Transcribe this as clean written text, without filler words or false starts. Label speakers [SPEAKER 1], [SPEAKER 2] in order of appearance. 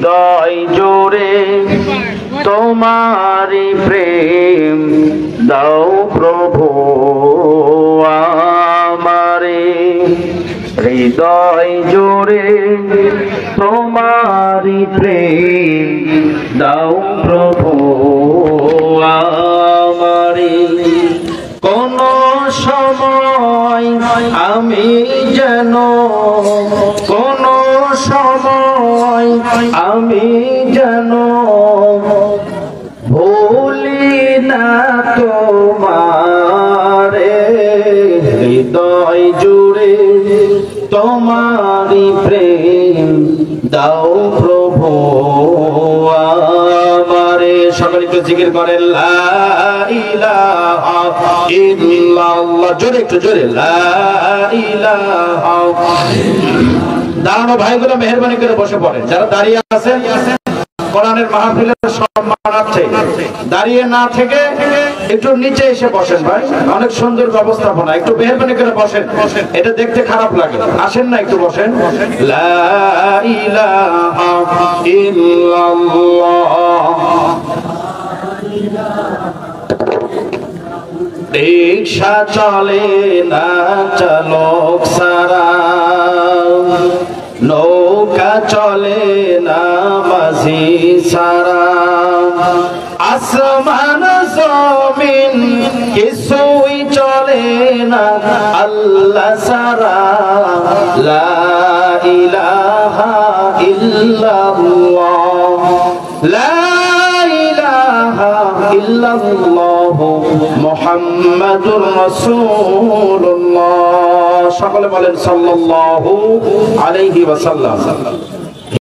[SPEAKER 1] হৃদয় জোরে তোমারি প্রেম দাও প্রভু আমারে, হৃদয় জোরে তোমারি প্রেম দাও প্রভু আমারে। কোন সময় আমি যেন, কোন সময় আমি যেন ভুলি না তোমারে, হৃদয় জুড়ে তোমারি প্রেম দাও প্রভু আমারে। সকলে একটু জিকির করেন লা ইলাহা ইল্লাল্লাহ, জোরে একটু জোরে লা ইলাহা। দাঁড়ানো ভাইগুলো মেহেরবানি করে বসে পড়েন, যারা দাঁড়িয়ে আছেন কোরআনের মাহফিলের সম্মানার্থে, দাঁড়িয়ে না থেকে একটু নিচে এসে বসেন ভাই, অনেক সুন্দর ব্যবস্থাপনা, একটু মেহেরবানি করে বসেন, এটা দেখতে খারাপ লাগে, আসেন না একটু বসেন। লা ইলাহা ইল্লাল্লাহ, রিকশা চলে না চালক সারা, নৌকা চলে না মাঝি সারা, আসমান জমিন কিছুই চলে না আল্লাহ সারা, লা ইলাহা ইল্লাল্লাহ, লা ইলাহা ইল্লাল্লাহ মুহাম্মাদুর রাসূলুল্লাহ। সকলে বলেন সাল্লাল্লাহু আলাইহি ওয়াসাল্লাম।